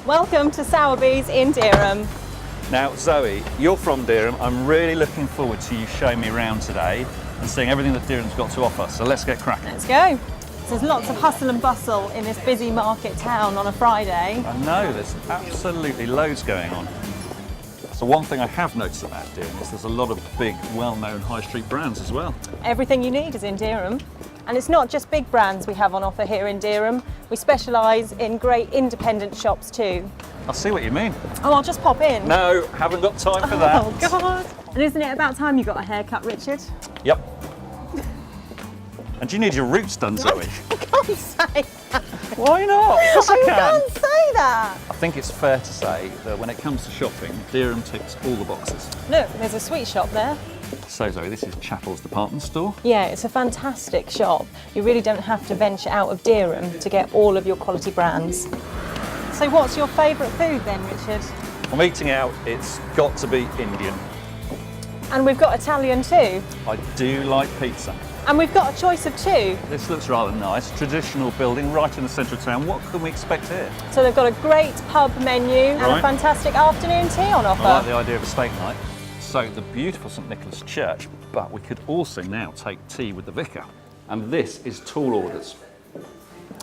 Welcome to Sowerbys in Dereham. Now, Zoe, you're from Dereham. I'm really looking forward to you showing me around today and seeing everything that Dereham's got to offer. So let's get cracking. Let's go. There's lots of hustle and bustle in this busy market town on a Friday. I know, there's absolutely loads going on. So one thing I have noticed about Dereham is there's a lot of big, well-known high street brands as well. Everything you need is in Dereham. And it's not just big brands we have on offer here in Dereham. We specialise in great independent shops too. I see what you mean. Oh, I'll just pop in. No, haven't got time for that. Oh, God. And isn't it about time you got a haircut, Richard? Yep. And do you need your roots done, Zoe? I can't say that. Why not? Of course I can. Can't say that. I think it's fair to say that when it comes to shopping, Dereham ticks all the boxes. Look, there's a sweet shop there. So Zoe, this is Chapel's department store. Yeah, it's a fantastic shop. You really don't have to venture out of Dereham to get all of your quality brands. So what's your favourite food then, Richard? I'm eating out, it's got to be Indian. And we've got Italian too. I do like pizza. And we've got a choice of two. This looks rather nice. Traditional building right in the centre of town. What can we expect here? So they've got a great pub menu and a fantastic afternoon tea on offer. I like the idea of a steak night. So the beautiful St Nicholas Church, but we could also now take tea with the vicar. And this is tall orders.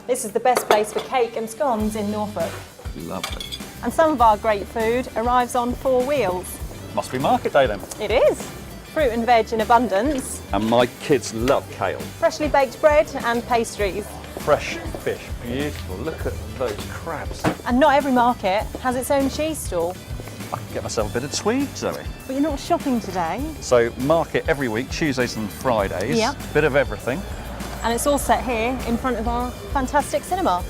This is the best place for cake and scones in Norfolk. Lovely. And some of our great food arrives on 4 wheels. Must be market day then. It is. Fruit and veg in abundance. And my kids love kale. Freshly baked bread and pastries. Fresh fish, beautiful. Look at those crabs. And not every market has its own cheese stall. I can get myself a bit of Tweed, Zoe. But you're not shopping today. So market every week, Tuesdays and Fridays. Yep. Bit of everything. And it's all set here in front of our fantastic cinema.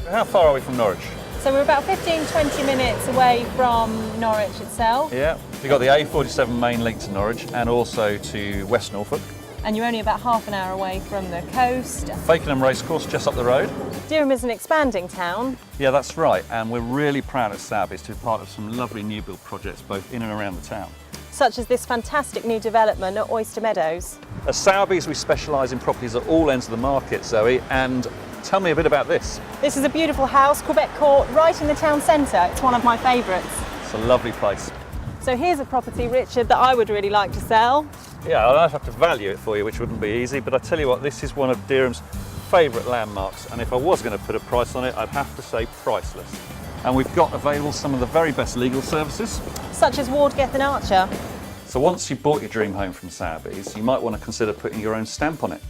How far are we from Norwich? So we're about 15-20 minutes away from Norwich itself. Yeah, we've got the A47 main link to Norwich and also to West Norfolk. And you're only about half an hour away from the coast. Fakenham Racecourse just up the road. Dereham is an expanding town. Yeah, that's right, and we're really proud at Sowerbys to be part of some lovely new build projects both in and around the town. Such as this fantastic new development at Oyster Meadows. At Sowerbys we specialise in properties at all ends of the market, Zoe, and tell me a bit about this. This is a beautiful house, Quebec Court, right in the town centre. It's one of my favourites. It's a lovely place. So here's a property, Richard, that I would really like to sell. Yeah, I'd have to value it for you, which wouldn't be easy, but I tell you what, this is one of Dereham's favourite landmarks, and if I was going to put a price on it, I'd have to say priceless. And we've got available some of the very best legal services. Such as Ward, Geth and Archer. So once you've bought your dream home from Sowerbys, you might want to consider putting your own stamp on it.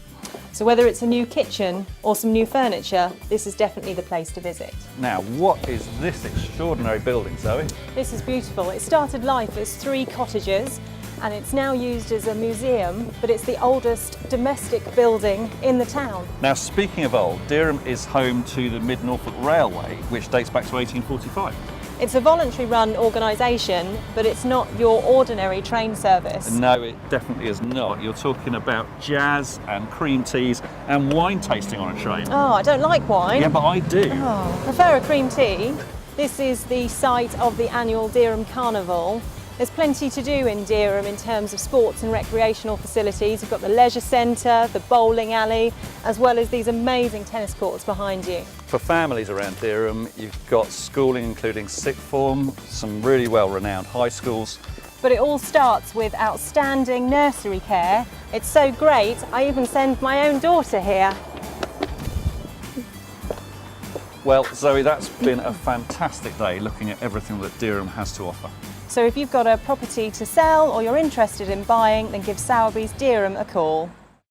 So whether it's a new kitchen or some new furniture, this is definitely the place to visit. Now, what is this extraordinary building, Zoe? This is beautiful. It started life as 3 cottages and it's now used as a museum, but it's the oldest domestic building in the town. Now, speaking of old, Dereham is home to the Mid-Norfolk Railway, which dates back to 1845. It's a voluntary run organisation, but it's not your ordinary train service. No, it definitely is not. You're talking about jazz and cream teas and wine tasting on a train. Oh, I don't like wine. Yeah, but I do. Oh, prefer a cream tea. This is the site of the annual Dereham Carnival. There's plenty to do in Dereham in terms of sports and recreational facilities. You've got the leisure centre, the bowling alley, as well as these amazing tennis courts behind you. For families around Dereham, you've got schooling including sixth form, some really well-renowned high schools. But it all starts with outstanding nursery care. It's so great, I even send my own daughter here. Well, Zoe, that's been a fantastic day looking at everything that Dereham has to offer. So if you've got a property to sell or you're interested in buying, then give Sowerbys Dereham a call.